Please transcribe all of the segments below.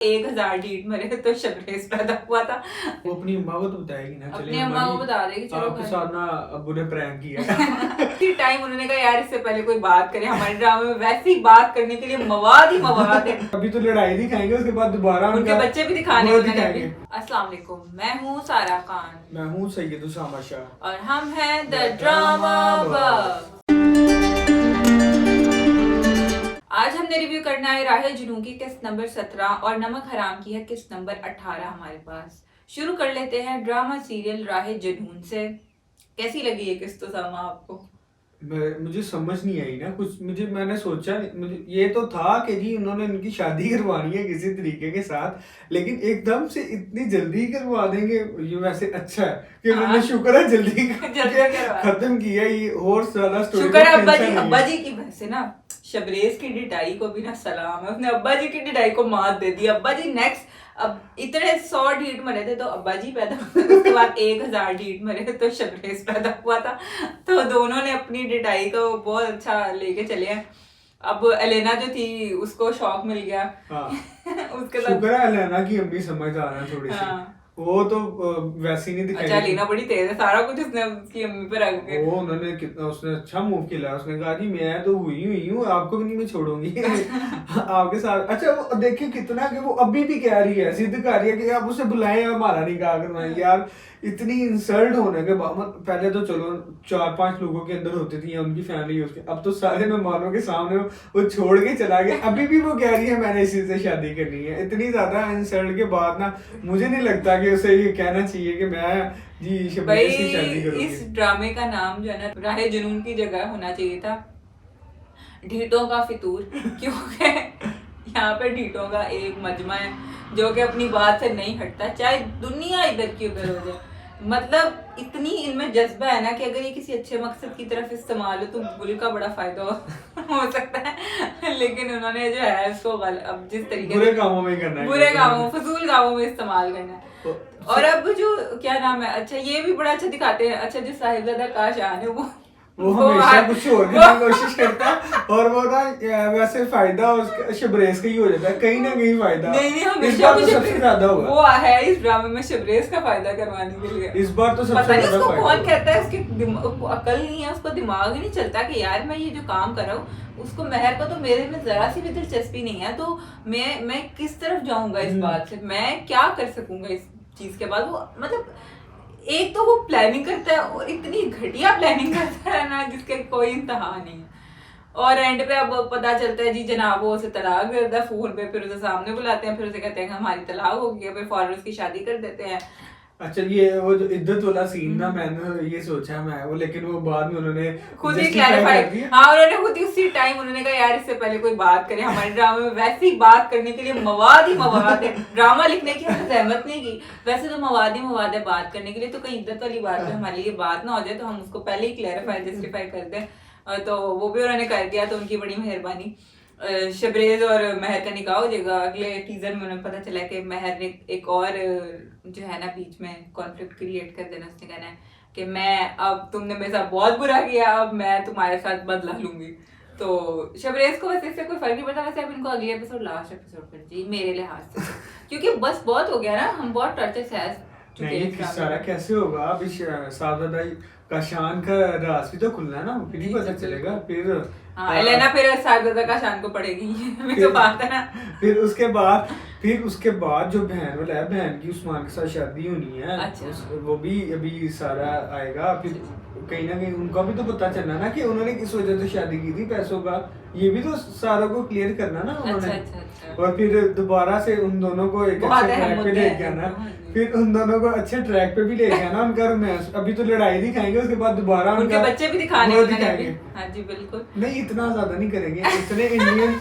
1000 ढीठ मरे तो शबरेज पैदा हुआ था। वो अपनी अम्मा को तो बताएगी ना, चले अपनी अम्मा को बता देगी, चलो आपके साथ ना अब्बू ने प्रैंक किया। इसी टाइम उन्होंने कहा यार इससे पहले कोई बात करे, हमारे ड्रामे में वैसे ही बात करने के लिए मवाद ही मवाद है। अभी तो लड़ाई दिखाएंगे, उसके बाद दोबारा उनके बच्चे भी दिखाने वो दिखाएंगे। अस्सलाम वालेकुम, मैं हूँ सारा खान, मैं हूँ सैयद उसामा शाह और हम हैं द ड्रामा बग। आज हमने रिव्यू करना है राहे जुनून की किस्त नंबर 17 और नमक हराम की है किस्त नंबर 18 हमारे पास। शुरू कर लेते हैं ड्रामा सीरियल राहे जुनून से। कैसी लगी ये किस्त उसामा आपको? मुझे समझ नहीं आई ना कुछ। मैंने सोचा, मुझे ये तो था कि जी उन्होंने इनकी शादी करवानी है किसी तरीके के साथ, लेकिन एकदम से इतनी जल्दी करवा देंगे ये वैसे अच्छा है कि उन्होंने शुक्र है जल्दी खत्म किया ये। और ज्यादा स्टोरी शुक्र है अब्बा जी की वजह से ना शबरेज की डिटाई को भी ना सलाम है, उसने अब्बा जी की डिटाई को मात दे दी। अब्बा जी नेक्स्ट, अब इतने 100 ढीठ मरे थे तो अब्बा जी पैदा हुए, उसके बाद 1000 ढीठ मरे तो शबरेज पैदा हुआ था। तो दोनों ने अपनी डिटाई को बहुत अच्छा लेके चले हैं। अब एलेना जो थी उसको शौक मिल गया। हाँ। उसके शुक्र है एलेना की अम्मी समझदार है थोड़ी सी। वो तो वैसे ही नहीं दिखाई। अच्छा लेना बड़ी तेज है, सारा कुछ उसने उसकी अम्मी पे रख के। वो उन्होंने कितना उसने अच्छा मूव किया। उसने कहा जी मैं तो हुई हूँ, आपको भी नहीं मैं छोड़ूंगी। आपके साथ। अच्छा वो देखिए कितना कि वो अभी भी कह रही है, जिद कर रही है कि आप उसे बुलाएं, हमारा निकाह करवाएं। यार इतनी इंसल्ट होने के बाद, पहले तो चलो 4-5 लोगों के अंदर होती थी उनकी फैमिली उसके, अब तो सारे मेहमानों के सामने वो छोड़ के चला गया। अभी भी वो कह रही है मैंने इसी से शादी करनी है। इतनी ज्यादा इंसल्ट के बाद ना मुझे नहीं लगता कि उसे ये कहना चाहिए कि मैं जी शबरीश की शादी करूंगी। इस ड्रामे का नाम जो है ना राहे जुनून की जगह होना चाहिए था ढीठों का फितूर, क्योंकि यहाँ पे ढीठों का एक मजमा है जो कि अपनी बात से नहीं हटता, चाहे दुनिया इधर की उधर हो जाए। मतलब इतनी इनमें जज्बा है ना कि अगर ये किसी अच्छे मकसद की तरफ इस्तेमाल हो तो मुल्क का बड़ा फायदा हो सकता है, लेकिन उन्होंने जो है इसको अब जिस तरीके बुरे कामों में करना है, बुरे कामों फजूल कामों में इस्तेमाल करना है। और अब जो क्या नाम है, अच्छा ये भी बड़ा अच्छा दिखाते हैं। अच्छा जो साहिबजादा काशान है वो हमेशा कुछ और की कोशिश करता है, और वो ना वैसे फायदा उसका शबरेज का ही हो जाता है कहीं ना कहीं फायदा। नहीं इस बार तो सबसे ज्यादा हुआ वो है इस ड्रामे में शबरेज का फायदा करवाने के लिए। इस बार तो सबसे ज्यादा फायदा। कौन कहता है, उसकी अकल नहीं है, उसको दिमाग ही नहीं चलता कि यार मैं ये जो काम कर रहा हूँ उसको महर को तो मेरे में जरा सी भी दिलचस्पी नहीं है, तो मैं किस तरफ जाऊंगा इस बात से, मैं क्या कर सकूंगा इस चीज के बाद। वो मतलब एक तो वो प्लानिंग करता है और इतनी घटिया प्लानिंग करता है ना जिसके कोई इंतहा नहीं है। और एंड पे अब पता चलता है जी जनाब वो उसे तलाक दे देता है फोन पे, फिर उसे सामने बुलाते हैं, फिर उसे कहते हैं हमारी तलाक हो गई है, फिर फौरन उसकी शादी कर देते हैं। अच्छा ये वो जो इद्दत वाला सीन ना, मैंने ये सोचा मैं वो, लेकिन वो बाद में उन्होंने खुद ही क्लैरिफाई। हाँ उन्होंने खुद ही उसी टाइम उन्होंने कहा यार इससे पहले कोई बात करे, हमारे ड्रामे में वैसे ही बात करने के लिए मवाद ही मवाद है। ड्रामा लिखने की हमने जहमत नहीं की, वैसे तो मवाद ही मवाद है बात करने के लिए, तो कहीं इद्दत वाली बात है हमारे लिए बात ना हो जाए तो हम उसको पहले ही क्लैरिफाई जस्टिफाई कर दें। तो वो भी उन्होंने कर दिया, तो उनकी बड़ी मेहरबानी। शबरेज और महर का निकाह हो जाएगा। अगले टीजर में उन्हें पता चला कि महर ने एक और जो है ना बीच में कॉन्फ्लिक्ट क्रिएट कर देना। उसने कहना है कि मैं अब तुमने मेरे साथ बहुत बुरा किया, अब मैं तुम्हारे साथ बदला लूंगी। तो शबरेज को वैसे इससे कोई फर्क नहीं पड़ता। वैसे अब इनको अगले एपिसोड लास्ट एपिसोड कर चाहिए मेरे लिहाज से, क्योंकि बस बहुत हो गया ना, हम बहुत टॉर्चर सह चुके हैं। सारा कैसे होगा अब इस सावधादा का शान का राज भी तो खुलना है ना, फिर ही पता चलेगा। फिर एलेना फिर साहिबजादा का शान को पड़ेगी तो बात है ना। फिर उसके बाद जो बहन वाला है, बहन की उस्मान के साथ शादी होनी है। अच्छा। वो भी अभी सारा आएगा, फिर कहीं ना कहीं उनका भी तो पता चलना ना कि उन्होंने किस वजह से शादी की थी, पैसों का, ये भी तो सारों को क्लियर करना ना उन्होंने। अच्छा। और फिर दोबारा से उन दोनों को एक अच्छे ट्रैक पे लेके आना, फिर उन दोनों को अच्छे ट्रैक पे भी लेके आना उनका रोमांस। अभी तो लड़ाई दिखाएंगे, उसके बाद दोबारा उनके बच्चे भी दिखाएंगे। हाँ जी बिल्कुल। नहीं इतना ज्यादा नहीं करेंगे,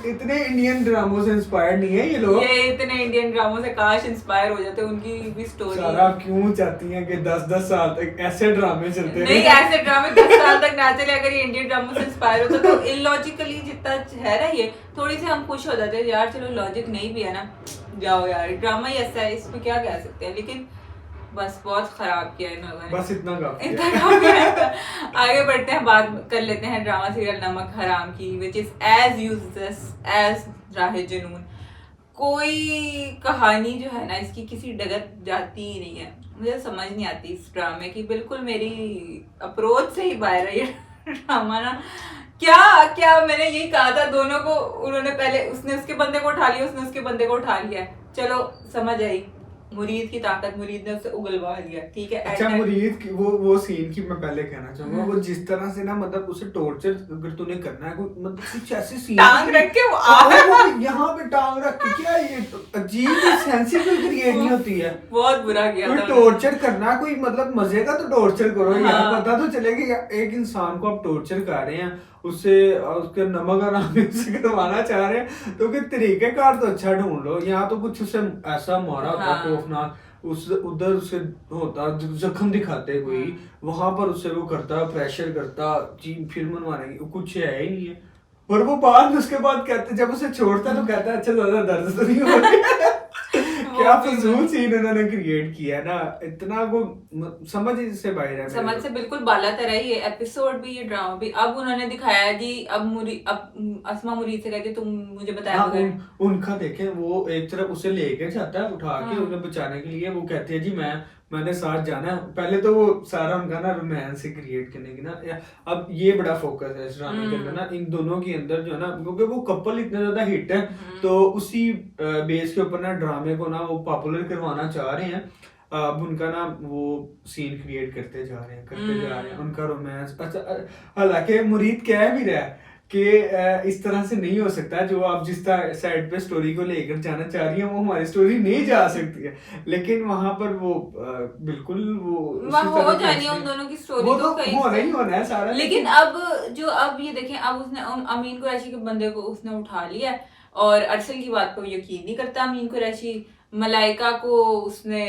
इतने इंडियन ड्रामों से इंस्पायर्ड नहीं है ये लोग। ये इतने इंडियन ड्रामों से काश इंस्पायर हो जाते, उनकी भी स्टोरी। सारा क्यों चाहती हैं कि 10-10 साल तक ऐसे ड्रामे चलते नहीं ऐसे ड्रामे 10 साल तक ना चले। अगर ये इंडियन ड्रामों से इंस्पायर होता तो इलॉजिकली जितना है ना ये, थोड़ी सी हम खुश हो जाते यार चलो लॉजिक नहीं भी है ना, जाओ यार ड्रामा ही ऐसा है, इसमें क्या कह सकते हैं। लेकिन बस बहुत खराब किया इन लोगों ने, बस इतना काफी है। आगे बढ़ते हैं, बात कर लेते हैं ड्रामा सीरियल नमक हराम की, which is as used as Rahe Junoon. कोई कहानी जो है ना इसकी किसी डगर जाती ही नहीं है। मुझे समझ नहीं आती इस ड्रामे की, बिल्कुल मेरी अप्रोच से ही बाहर है ये ड्रामा ना। क्या क्या मैंने यही कहा था दोनों को, उन्होंने पहले उसने उसके बंदे को उठा लिया, उसने उसके बंदे को उठा लिया, चलो समझ आई मुरीद की ताकत, मुरीद ने उसे उगलवा दिया, ठीक है। अच्छा मुरीद की वो सीन की मैं पहले कहना चाहूंगा, वो जिस तरह से ना मतलब उसे टॉर्चर अगर तूने करना है कोई मतलब कुछ ऐसे सीन टांग रख के वो यहाँ पे टांग रख के, क्या ये अजीब सेंसी कोई क्रिएट नहीं होती है, बहुत बुरा किया कोई था टॉर्चर करना कोई मतलब मजे का तो टॉर्चर करो यार। हाँ। पता तो चले कि एक इंसान को आप टॉर्चर कर रहे हैं, उससे उसके नमक हराम से करवाना चाह रहे हैं, तो फिर तरीकेकार तो अच्छा ढूंढ लो। यहाँ तो कुछ उसे ऐसा मारा होता हाँ। खौफनाक, उस उधर उसे होता जख्म दिखाते कोई, वहां पर उससे वो करता प्रेशर करता जी फिर मनवाने की कुछ है ही नहीं है। और वो बाद उसके बाद कहते जब उसे छोड़ता तो कहता है अच्छा ज्यादा दर्द तो नहीं हो रहा क्या फजूल सीन उन्होंने क्रिएट किया है ना, इतना वो समझ से बाहर है, समझ से बिल्कुल बाला तरह ही है। एपिसोड भी ये ड्रामा भी अब उन्होंने दिखाया जी, अब अस्मा मुरीद से कहती तुम मुझे बताया हाँ, उनका देखें वो एक तरफ उसे लेके जाता है उठा के हाँ। उन्हें बचाने के लिए, वो कहती है जी मैंने साथ जाना है। पहले तो वो सारा उनका ना रोमांस से क्रिएट करने की ना, अब ये बड़ा फोकस है इस ड्रामे के अंदर ना, इन दोनों के अंदर जो है ना, क्योंकि वो कपल इतना ज्यादा हिट है तो उसी बेस के ऊपर ना ड्रामे को ना वो पॉपुलर करवाना चाह रहे हैं। अब उनका ना वो सीन क्रिएट करते जा रहे हैं उनका रोमांस। अच्छा हालांकि मुरीद कह भी रहा है कि इस तरह से नहीं हो सकता, जो आप जिस साइड पे स्टोरी को लेकर जाना चाह रही हैं वो हमारी स्टोरी नहीं जा सकती है, लेकिन वहां पर वो बिल्कुल वो हो जानी है उन दोनों की स्टोरी, वो तो होना ही होना है सारा। लेकिन अब ये देखें, अब उसने अमीन कुरैशी के बंदे को उसने उठा लिया और अरसल की बात को यकीन नहीं करता अमीन कुरैशी। मलाइका को उसने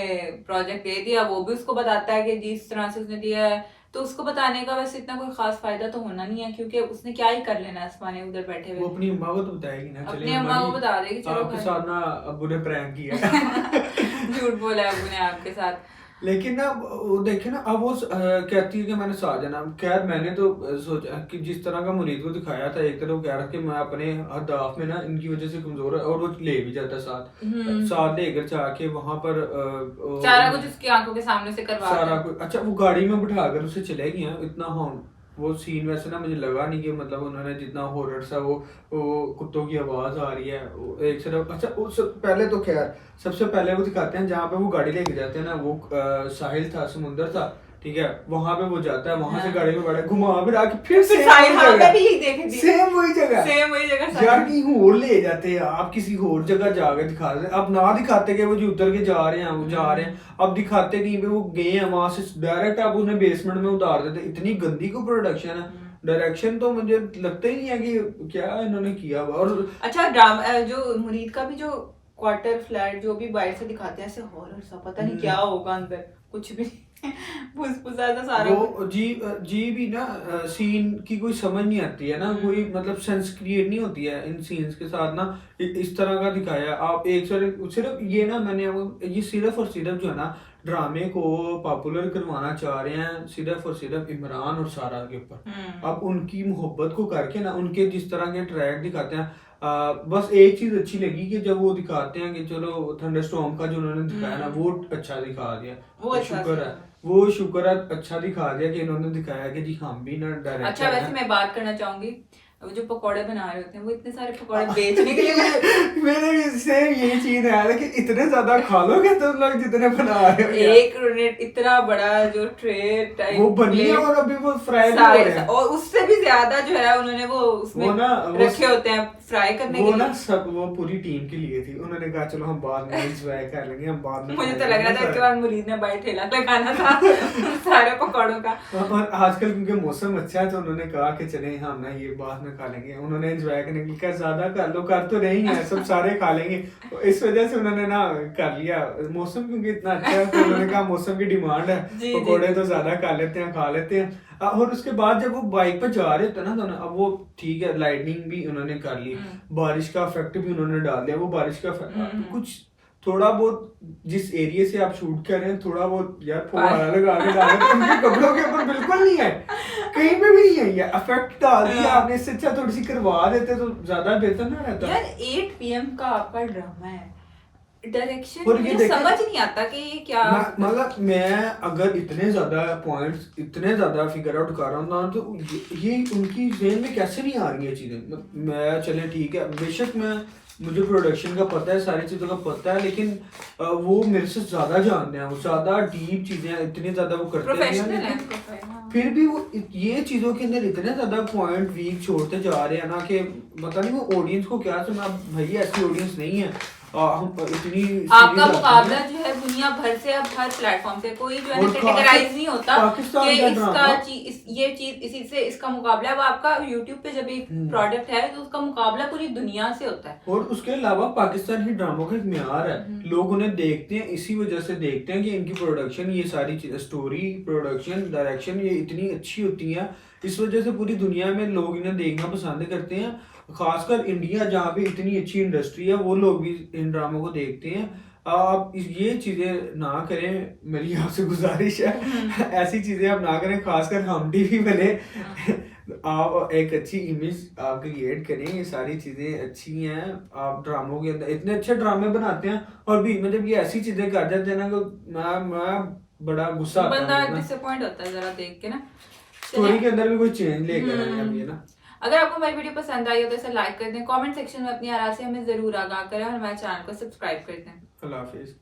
प्रोजेक्ट दे दिया, वो भी उसको बताता है कि जिस तरह से उसने दिया है, तो उसको बताने का वैसे इतना कोई खास फायदा तो होना नहीं है, क्योंकि उसने क्या ही कर लेना आसमान ने उधर बैठे हुए। वो अपनी अम्मा को तो बताएगी ना, अपनी अम्मा को बता देगी चलो आपके साथ ना अब्बू ने प्रैंक किया झूठ बोला है अब्बू ने आपके साथ। लेकिन ना वो देखे ना अब वो कहती है कि मैंने साथ जाना। खैर मैंने तो सोचा कि जिस तरह का मुरीद को दिखाया था, एक तरफ कह रहा कि मैं अपने अहदाफ में ना इनकी वजह से कमजोर है, और वो ले भी जाता साथ लेकर जाके वहां पर सारा कुछ उसकी आंखों के सामने से करवा सारा कुछ। अच्छा वो गाड़ी में बिठाकर उसे चले गए इतना। हाँ वो सीन वैसे ना मुझे लगा नहीं कि मतलब उन्होंने जितना हॉरर सा वो कुत्तों की आवाज आ रही है एक तरफ। अच्छा उस पहले तो खैर सबसे पहले वो दिखाते हैं जहाँ पे वो गाड़ी लेके जाते हैं ना, वो साहिल था, समुंदर था, ठीक है, वहां पे वो जाता है, वहां से गाड़ी में बैठा घुमा फिर आके फिर सेम वही जगह यार कहीं और ले जाते हैं आप, किसी और जगह जाकर दिखा रहे हैं। अब ना दिखाते कि वो जो उतर के जा रहे हैं वो जा रहे हैं, अब दिखाते कहीं पे वो गए हैं, वहां से डायरेक्ट आप उन्हें बेसमेंट में उतार देते। इतनी गंदी को प्रोडक्शन है, डायरेक्शन तो मुझे लगता ही नहीं है कि क्या इन्होंने किया। और अच्छा ड्रामा जो मुरीद का भी जो क्वार्टर फ्लैट जो भी बाहर से दिखाते हैं ऐसे हॉरर सा, पता नहीं क्या होगा अंदर, कुछ भी फुसफुसा सा सारा वो जी भी ना सीन की कोई समझ नहीं आती है ना, कोई मतलब सेंस क्रिएट नहीं होती है इन सीन्स के साथ ना। इस तरह का दिखाया आप एक सिर्फ ये ना, मैंने ये सिर्फ और सिर्फ जो है ना ड्रामे को पॉपुलर करवाना चाह रहे हैं सिर्फ और सिर्फ इमरान और सारा के ऊपर। अब उनकी मोहब्बत को करके ना उनके जिस तरह के ट्रैक दिखाते हैं, बस एक चीज अच्छी लगी कि जब वो दिखाते हैं कि चलो थंडरस्टॉर्म का जो उन्होंने दिखाया ना वो अच्छा दिखा दिया, वो शुक्र है अच्छा दिखा दिया कि इन्होंने दिखाया कि जी हम भी ना डायरेक्टर। अच्छा वैसे मैं बात करना चाहूंगी, जो पकौड़े बना रहे होते हैं वो इतने सारे पकौड़े बेचने के लिए मेरे भी सेम यही चीज है, लेकिन इतने ज्यादा खा लोगे तुम लोग जितने बना रहे हो। एक इतना बड़ा जो ट्रे टाइप वो बनी है और अभी वो फ्राई हो रहे हैं, और उससे भी ज्यादा जो है उन्होंने वो उसमें रखे होते हैं फ्राई करने के लिए। वो ना सब वो पूरी टीम के लिए थी, उन्होंने कहा चलो हम बाद में एंजॉय कर लेंगे, हम बाद में। मुझे तो लग रहा था इसके बाद मुरीद ने बाहर ठेला लगाना था सारे पकौड़ों का। और आजकल क्योंकि मौसम अच्छा है तो उन्होंने कहा कि चले हम ना ये बाद में खा लेंगे, उन्होंने एंजॉय करने के लिए ज्यादा कर लो, कर तो नहीं है सब सारे खा लेंगे, तो इस वजह से उन्होंने ना कर लिया। मौसम क्योंकि इतना अच्छा है तो उन्होंने कहा मौसम की डिमांड है, पकौड़े तो ज्यादा खा लेते हैं, खा लेते हैं। और उसके बाद जब वो बाइक पे जा रहे थे ना तो अब वो ठीक है लाइटनिंग भी उन्होंने कर ली, बारिश का इफेक्ट भी उन्होंने डाल दिया, वो बारिश का कुछ थोड़ा बहुत जिस एरिया से आप शूट कर रहे हैं थोड़ा बहुत यार फुहारा लगा के डालें तो उनके कपड़ों के ऊपर बिल्कुल नहीं है, कहीं पे भी नहीं है, ये इफेक्ट डाल दिया आपने, इससे अच्छा थोड़ी सी करवा देते तो ज्यादा बेहतर ना रहता। यार 8 PM का आपका ड्रामा है, डायरेक्शन और ये मुझे देखें- समझ नहीं आता कि ये क्या मतलब मैं अगर इतने ज्यादा पॉइंट्स इतने ज्यादा फिगर आउट कर रहा हूँ ना तो ये उनकी जेहन में कैसे नहीं आ रही है चीजें। मैं चले ठीक है, बेशक मैं मुझे प्रोडक्शन का पता है, सारी चीज़ों का पता है, लेकिन वो मेरे से ज़्यादा जानते हैं, वो ज़्यादा डीप चीज़ें इतनी ज़्यादा वो करते हैं, प्रोफेशनल है, लेकिन फिर भी वो ये चीज़ों के अंदर इतने ज़्यादा पॉइंट वीक छोड़ते जा रहे हैं ना कि पता नहीं वो ऑडियंस को क्या सुना। भाई ऐसी ऑडियंस नहीं है, हम इतनी आपका मुकाबला जो है दुनिया भर से, अब हर प्लेटफॉर्म से कोई जो है और कैटेगराइज नहीं होता पाकिस्तान कि का इसका ड्रामा- ये चीज इसी से इसका मुकाबला। अब आपका यूट्यूब पे जब एक प्रोडक्ट है तो उसका मुकाबला पूरी दुनिया से होता है। और उसके अलावा पाकिस्तान ही ड्रामों का एक म्यार है, लोग उन्हें देखते हैं इसी वजह से देखते हैं कि इनकी प्रोडक्शन, ये सारी चीज, स्टोरी, प्रोडक्शन, डायरेक्शन ये इतनी अच्छी होती है, इस वजह से पूरी दुनिया में लोग इन्हें देखना पसंद करते हैं। खासकर इंडिया जहाँ पे इतनी अच्छी इंडस्ट्री है वो लोग भी इन ड्रामों को देखते हैं। आप ये चीजें ना करें, मेरी आपसे गुजारिश है ऐसी चीजें आप ना करें, खासकर हम टीवी वाले आप एक अच्छी इमेज आप क्रिएट करें, ये सारी चीजें अच्छी हैं। आप ड्रामों के अंदर इतने अच्छे ड्रामे बनाते हैं और भी मतलब ये ऐसी चीजें कर जाते हैं ना कि मैं बड़ा गुस्सा आता है, बंदा डिसअपॉइंट होता है जरा देख के ना। स्टोरी के अंदर भी कोई चेंज लेकर आए अब ये ना। अगर आपको हमारी वीडियो पसंद आई हो तो इसे लाइक कर दें, कमेंट सेक्शन में अपनी आराज़ से हमें जरूर आगाह करें और हमारे चैनल को सब्सक्राइब कर दें। अल्लाह हाफिज।